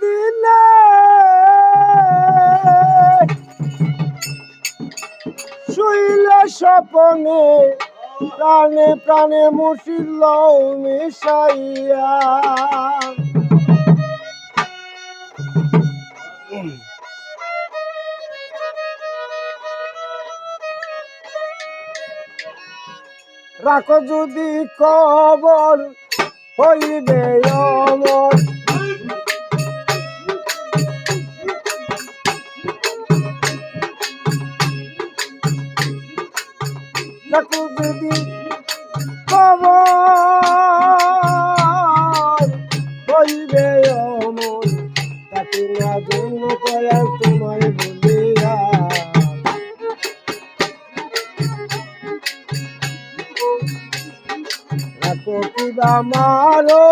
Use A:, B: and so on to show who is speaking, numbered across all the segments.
A: দিলে শুইলে স্বপনে প্রাণে প্রাণে মুশিল মিশাইয়া রাখো যদি কবর হইবে অমর রাখো যদি কবর হইবে অমর তাকে না জন্য কয়া তোমায় বলিয়া রাখো কিবা মারো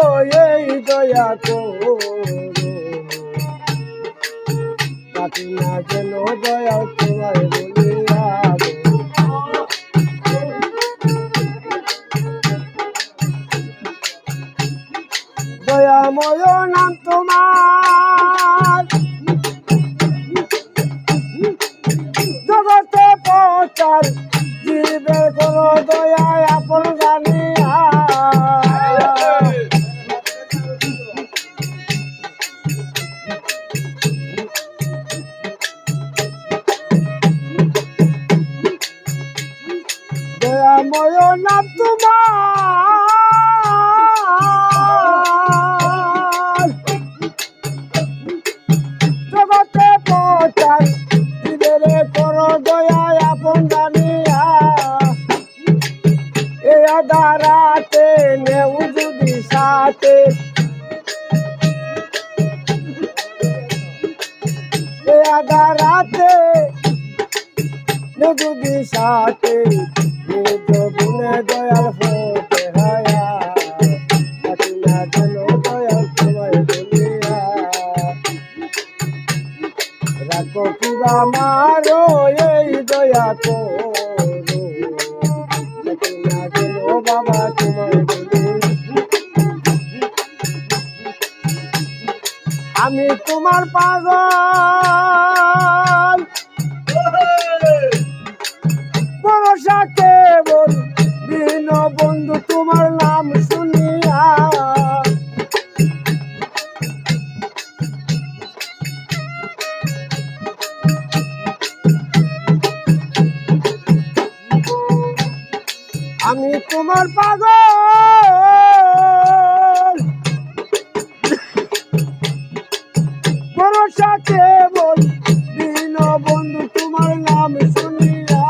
A: এই দয়া করো তাকে না যেন দয়া তোমায় বলিয়া দয়াময় নাম তোমার জগতে প্রচার জীবে কোনো দয়ায় আপন জানিয়া দয়াময় নাম তোমার জগতে প্রচার জীবেরে করো দয়ায় আপন জানিয়া এ আদারাতে নেউ যদি সাথে এ আদারাতে নেউ যদি সাথে গুণে দয়াল হতে হায়া না যেন দয়াল তোমায় বলিয়া রাখো কিবা মারো এই দয়া করো না যেন বাবা তোমায় বলি আমি তোমার পাগল ভরসা কেবল দিন বন্ধু তোমার নাম শুনিয়া আমি তোমার পাগল ভরসা কেবল দিন বন্ধু তোমার নাম শুনিয়া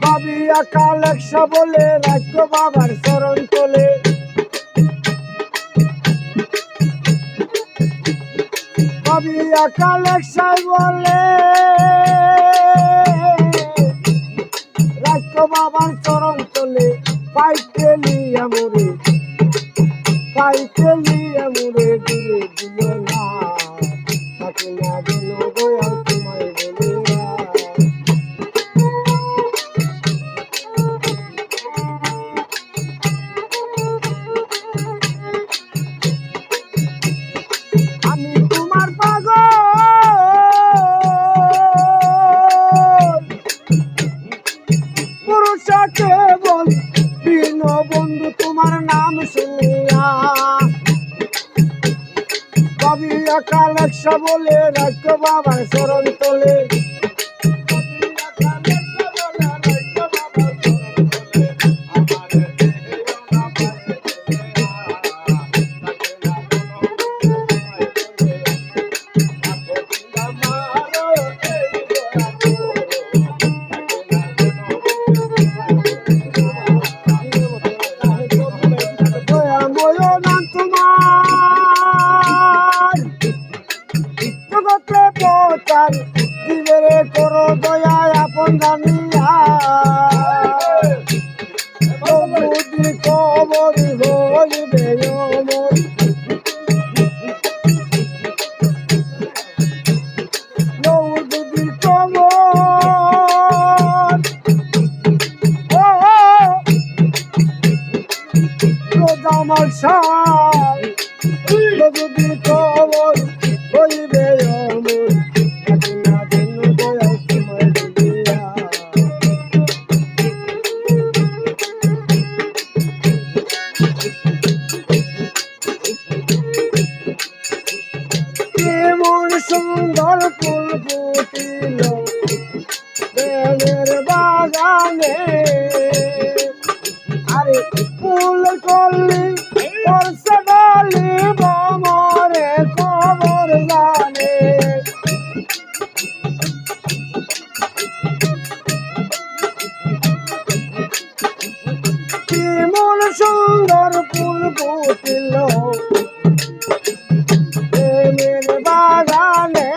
A: ভাবিয়া কালেকশা বলে রাখো বাবার চরণ তোলে ভাবিয়া কালেকশা বলে রাখো বাবার চরণ তোলে পাইতে লিয়া মোরে দূরে দিও না তাকে না যেন দয়াল তোমায় বলিয়া আমি তোমার পাগল পুরুষা কেবল দিন বন্ধু তোমার নাম শুনিয়া ভাবিয়া কালেকশা বলে রাখো বাবার চরণ তোলে প্রচার জীবেরে করো দয়ায় আপন জানিয়া যদি কবর হইবে অমর যদি কবর জামাল শাহ যদি খবর হইবে অমর না জন্য দয়াল তোমার দিয়া কেমন সুন্দর ফুল ফুটিল প্রেমের বাগানে আরে ফুল কলি করছে বলি বমরে খবর জানে কেমন সুন্দর ফুল ফুটিল প্রেমের বাগানে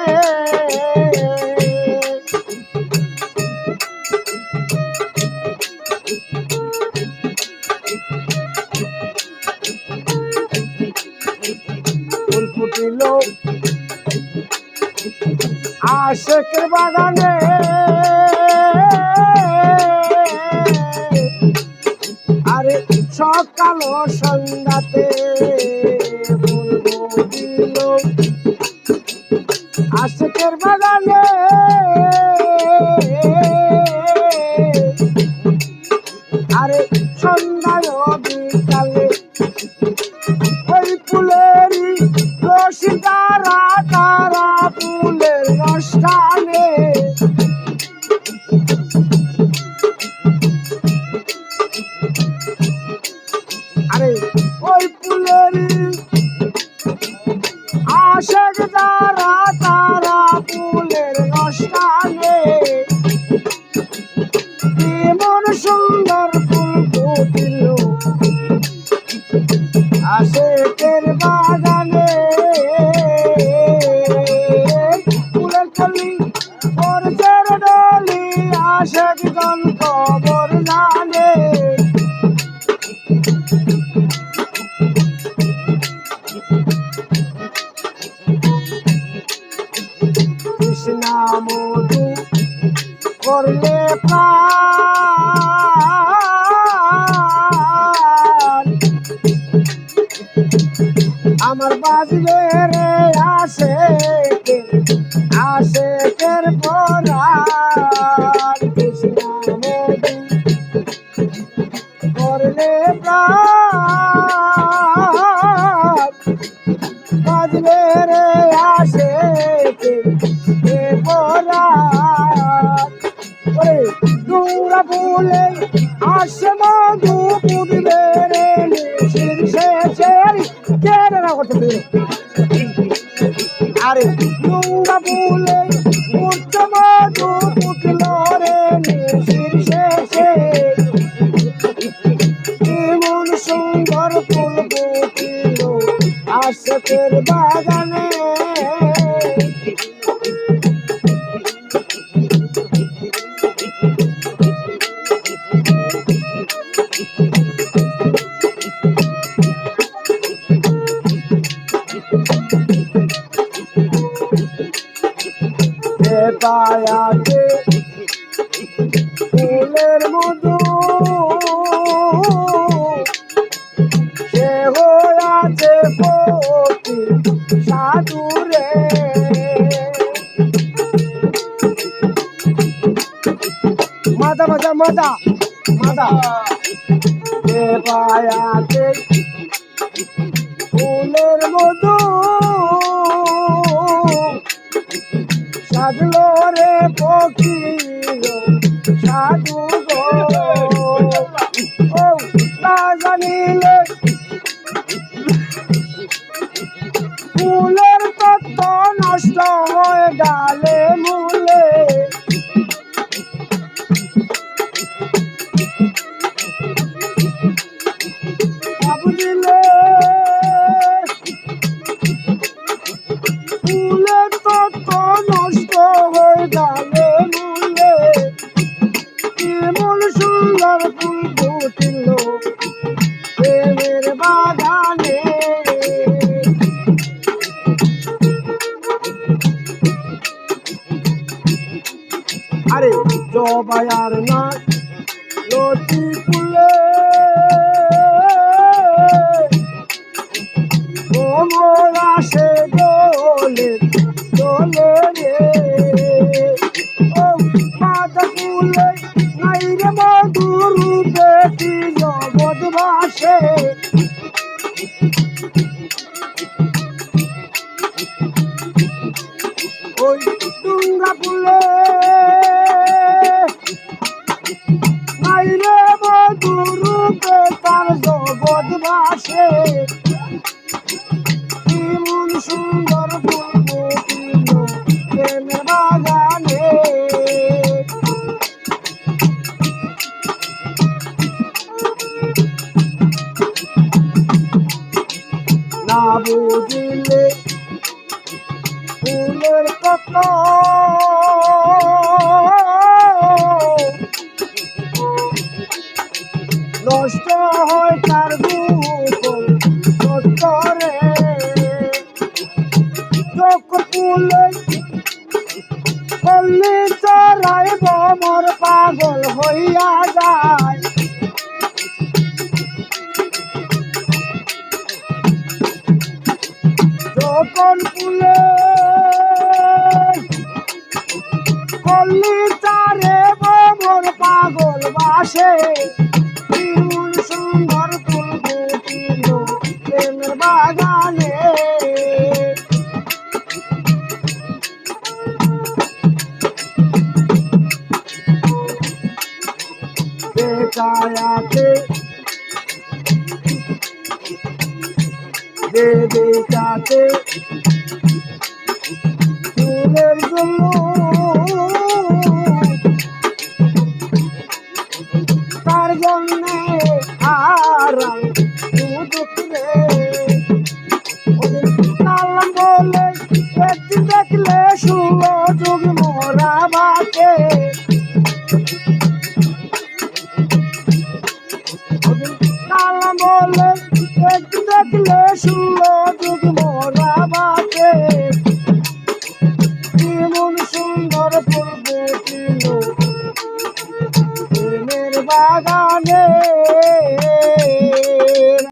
A: ফুল ফুটিল আশেকের বাগানে আরে সকাল ও সন্ধ্যাতে ফুল ফুটিল আশেকের বাগানে আরে সন্ধ্যায় বিকালে ওই ফুলেরই রশি তারা তারা ফুলের রসটানে আরে ওই ফুলেরই আশেক তারা তারা ফুলের রসটানে কেমন সুন্দর ফুল ফুটিল আশেকের বাগানে ফুলের কলি পরশের ডলি আশেক জন খবর জানে কৃষ্ণা মধু করলে প্রাণ আমার বাজবে রে আশেকের পরাণ কৃষ্ণা মধু করলে প্রাণ বাজবে রে আশেকের পরাণ ওরে দুরা বলে আসে মধু পুড়বে রে শীর্ষে ছেড়ি কেড়ে না করতে আরে দুরা বলে উচ্চ মধু পুটল রে শীর্ষে কেমন সুন্দর ফুল ফুটিল আশেকের বাগানে পায়াতে ফুলের মধু সে হয়েছে ফকির সাধু রে মাদা মাদা মাদা মাদা সে পায়াতে ফুলের মধু সাধলো রে ফকির সাধু গো ও না জানিলে ফুলের তত্ত্ব নষ্ট হয়ে ডালে মূলে বুঝিলে ফুলের তত্ত্ব নষ্ট হয়ে ডালে মূলে কেমন সুন্দর ফুল ফুটিল প্রেমের বাগানে আরে জবায়ার না লতি ফুলে বাসে দোলে দোলে রে ও পাতা ফুলে নাই রে মধুর রূপে কি জগৎ বাসে ওই ডুঙ্গা ফুলে নাই রে মধুর রূপে তার জগৎ বাসে কেমন সুন্দর ফুল ফুটিল প্রেমের বাগানে না বুঝিলে ফুলের কত নষ্ট হয় তার গোপন তত্ত্বরে চোখ ফুলে কল্লি চড়াই বমর পাগল হইয়া যায় যখন ফুলে কল্লি চারে বমর পাগল বাসে কেমন সুন্দর ফুল ফুটিল প্রেমের বাগানে বেকায়াতে বেকাতে ফুলের জন্য তার জন্যে হারাম দুঃখে কালাম বলে একদিন দেখলে শুলো যুগ মোরা বাকে কালাম বলে একদিন দেখলে শুলো যুগ মোরা বাকে কেমন সুন্দর ফুল